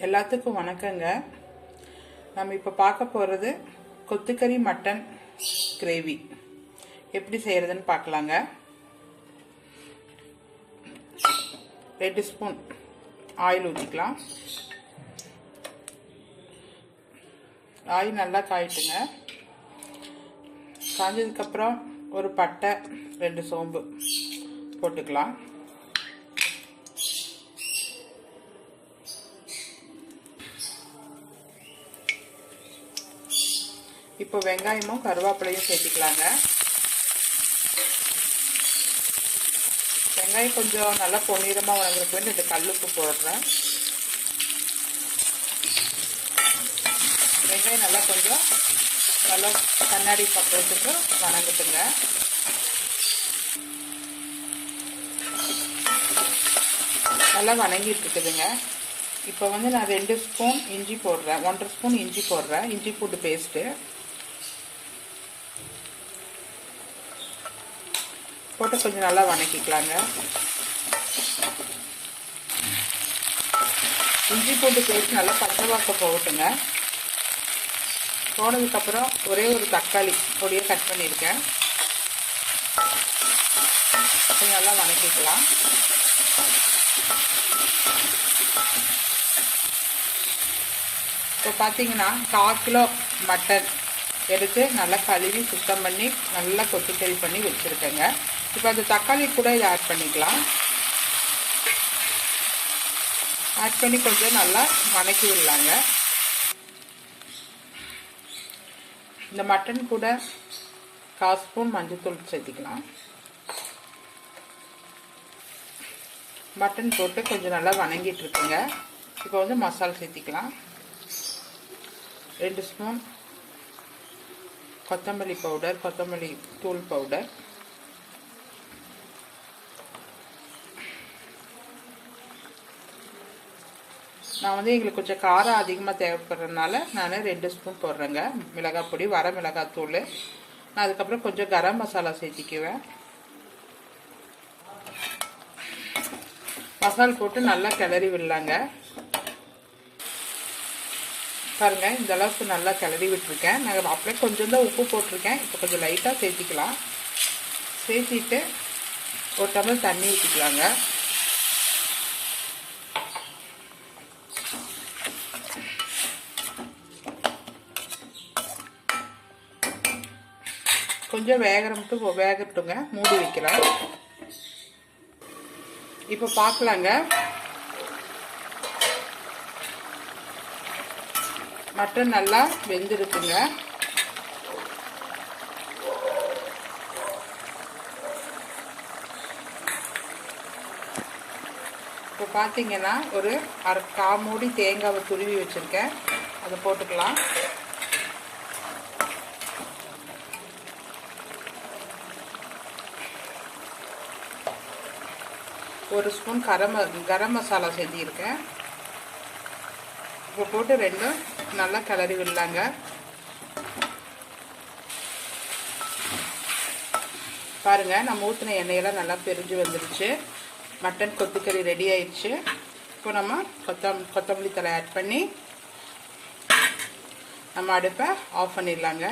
எல்லாத்துக்கும் வணக்கங்க. நம்ம இப்போ பார்க்க போகிறது கொத்துக்கறி மட்டன் கிரேவி எப்படி செய்கிறதுன்னு பார்க்கலாங்க. 2 ஸ்பூன் ஆயில் ஊற்றிக்கலாம். ஆயில் நல்லா காயிட்டுங்க. காஞ்சதுக்கப்புறம் ஒரு பட்டை 2 சோம்பு போட்டுக்கலாம். இப்போ வெங்காயமும் கருவேப்பிலையும் சேர்த்திக்கலாங்க. வெங்காயம் கொஞ்சம் நல்லா பொன்னிறமாக வதங்குறதுக்கு வேண்டி 2 கல்லுப்பு போடுறேன். வெங்காயம் நல்லா கொஞ்சம் நல்லா கண்ணாடி பக்கத்துக்கு வதங்கட்டுங்க. நல்லா வதங்கிட்டு இருக்குதுங்க. இப்போ நான் 2 ஸ்பூன் இஞ்சி போடுறேன், 1.5 ஸ்பூன் இஞ்சி போடுறேன், இஞ்சி பூண்டு பேஸ்ட்டு போட்டு கொஞ்சம் நல்லா வதக்கிக்கலாங்க. இஞ்சி பூண்டு பேஸ்ட் நல்லா பச்சை வாசம் போகட்டுங்க. போனதுக்கப்புறம் ஒரே ஒரு தக்காளி பொடியை கட் பண்ணியிருக்கேன், கொஞ்சம் நல்லா வதக்கிக்கலாம். இப்போ பார்த்தீங்கன்னா 1/4 கிலோ மட்டன் எடுத்து நல்லா கழுவி சுத்தம் பண்ணி நல்லா கொத்துக்கறி பண்ணி வச்சுருக்கேங்க. இப்போ அந்த தக்காளி கூட இதை ஆட் பண்ணிக்கலாம். ஆட் பண்ணி கொஞ்சம் நல்லா வதக்கி விடலாங்க. இந்த மட்டன் கூட 1/4 ஸ்பூன் மஞ்சள்தூள் சேர்த்திக்கலாம். மட்டன் போட்டு கொஞ்சம் நல்லா வதங்கிட்டு இருக்குங்க. இப்போ மசாலா சேர்த்திக்கலாம். 2 ஸ்பூன் கொத்தமல்லி பவுடர், கொத்தமல்லி தூள் பவுடர், நான் எங்களுக்கு கொஞ்சம் காரம் அதிகமாக தேவைப்படுறதுனால நான் 2 ஸ்பூன் போடுறேங்க மிளகாய் பொடி, வர மிளகாய் தூள். நான் அதுக்கப்புறம் கொஞ்சம் கரம் மசாலா சேர்த்திக்குவேன். மசாலா போட்டு நல்லா கிளறி விடலாங்க. பாருங்க, இந்த அளவுக்கு நல்லா கிளறி விட்டுருக்கேன். நான் அப்படியே கொஞ்சம் தான் உப்பு போட்டிருக்கேன். இப்போ கொஞ்சம் லைட்டாக சேர்த்திக்கலாம். சேர்த்திட்டு ஒரு டம்ளர் தண்ணி ஊற்றிக்கலாங்க. கொஞ்சம் வேகட்டுங்க, மூடி வைக்கலாம். இப்போ பார்க்கலாங்க. மட்டன் நல்லா வெந்திருக்குங்க. இப்போ பார்த்தீங்கன்னா ஒரு 1/4 மூடி தேங்காவை துருவி வச்சுருக்கேன், அதை போட்டுக்கலாம். ஒரு ஸ்பூன் கரம் மசாலா சேர்த்திருக்கேன். இப்போ போட்டு 2 நல்லா கிளறி விடலாங்க. பாருங்க, நம்ம ஊற்றின எண்ணெயெல்லாம் நல்லா பிரிஞ்சு வந்துடுச்சு. மட்டன் கொத்துக்கறி ரெடி ஆயிடுச்சு. இப்போ நம்ம கொத்தமல்லி தழை ஆட் பண்ணி நம்ம அடுப்பை ஆஃப் பண்ணிடலாங்க.